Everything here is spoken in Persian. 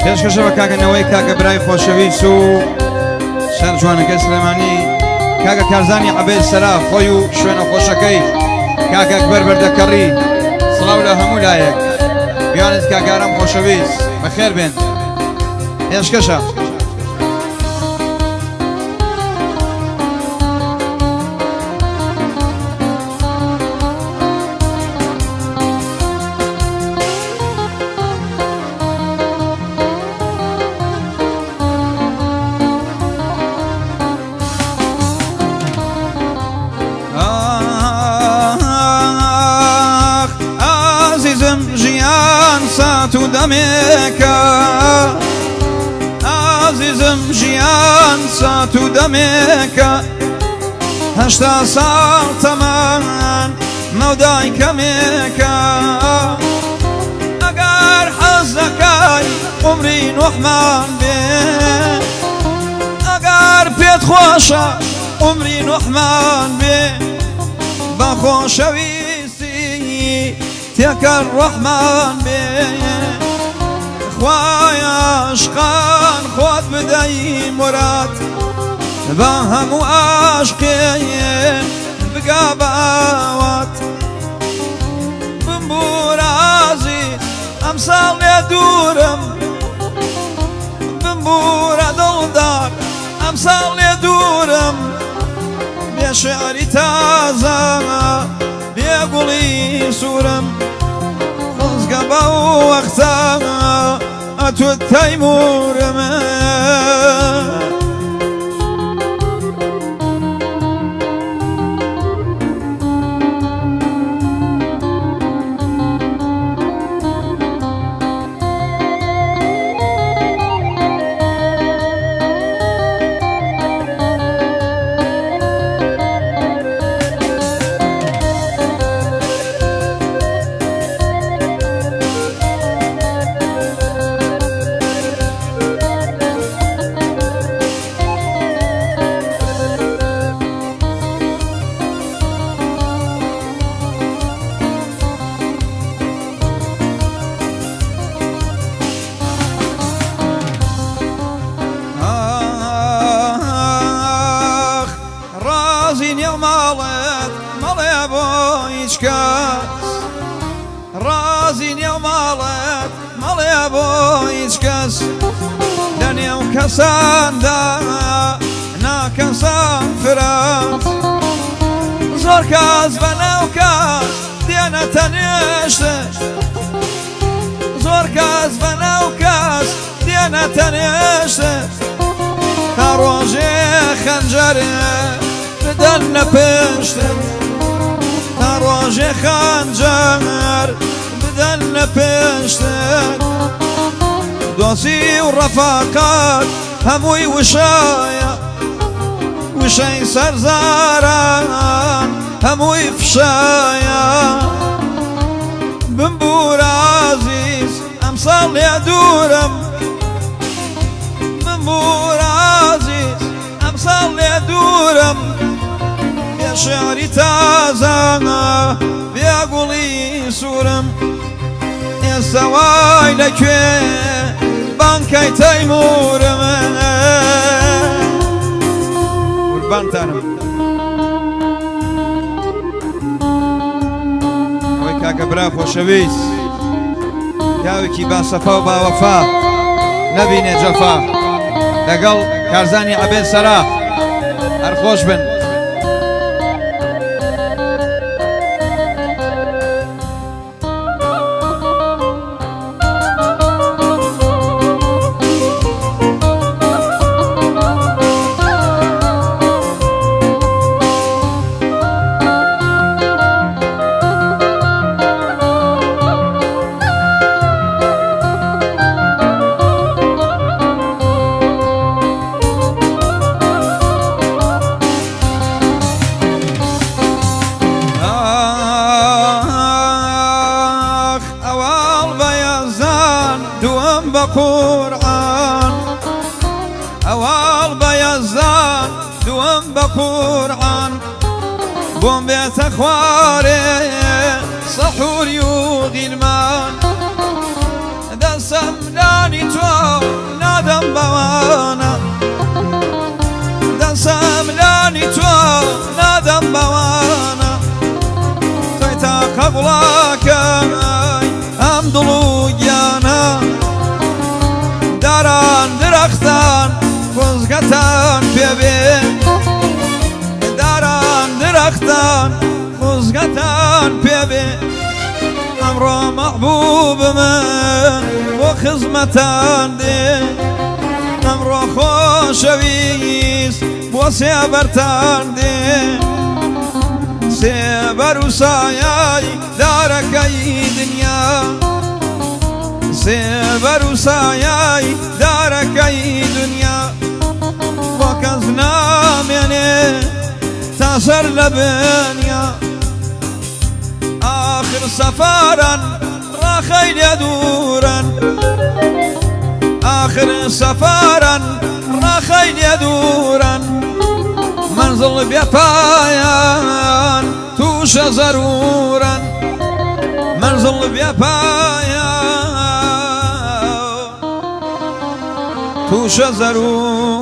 پێشکەشە بە کاکەنەوەی کاکە برای خۆشەویست و شار جوانەکەی سلێمانی کاکە کارزانی عەبێد سەرا خۆی و شوێنە خۆشەکەی کاکە ئەکبەر بەردەکەڕی سڵاو لە هەموو لایەک بیانت کاکارام خۆشەویست بەخێر بێن پێشکەشە تو دمێکە ئازیزم ژیان سات و دەمێکە هەشتا ساڵ تەمان مەودای کەمێکە ئەگەر حەز دەکەی عومری نوحمان بێ ئەگەر پێت خۆشە عومری نوحمان بێ بە خۆشەویستی تێکەر ڕەحمان بێ خوای عاشقان خۆت بدەی مراد بە هەموو عاشقێن بگا بەوات بمبوور عەزیز ئەم ساڵ لێ دوورم بمبورە دڵدار ئەم ساڵ لێ دوورم بێ شێعری تازە بێ گوڵی سوورم خۆزگە بەو وەختە ئەتو تەیمورمە مەڵێ بۆ هیچ کەس ڕازی نییە و ماڵێت مەڵێ بۆ هیچ کەس لە نێو کەساندا ناکەسان فرات زۆر کەس بە ناو کەس دێنە تەنێشت زۆر کەس بە ناو کەس دێنە تەنێشت تا ڕۆژێ خەنجەرێ بدەن نەپێشتن تا ڕۆژێ خەنجەر بدەن نەپێشتن دۆستی و ڕەفاقەت هەمووی وشایە وشەی سەرزاران هەمووی فشایە بمبوور عەزیز ئەم ساڵ لێ دوورم بمبوور عەزیز ئەم ساڵ لێ دوورم بێ شێعری تازە بێ گوڵی سوورم ئێستا وای لەکوێ بانکەی تەیمورمە قوربانتانم ئەوەی کاکە برا خۆشەویست پیاوێکی باسەفا و باوەفا نەبینێ جەفا لەگەڵ کارزانی عەبێد سەرا هەر خۆش بن بقرآن أوال بيزان دوم بقرآن بوم بيت أخواري سحور يوغي المان دسم لا لانی تو نادم بوانا دەسەم لانی تو نادم بوانا توی تاقە وڵاکەی ئەم دڵ و گیانە داران درەختان خۆزگەتان پێبێ داران درەختان خۆزگەتان پێبێ ئەمڕۆ مەحبوب من بۆ خزمەتان دێ ئەمڕۆ خۆشەویست بۆ سێبەرتان دێ سێبەر و سایای دارەکەی دنیا سێبەر و سایای دارەکەی دنیا بۆ کەس نامێنێ تا سەر لە بنیا آخر سەفاران ڕاخەی لێ دوورن آخر سەفاران ڕاخەی لێ دوورن منزڵ بێ پایان تووشە زەرورن منزڵ بێ پایان تووشە زەرور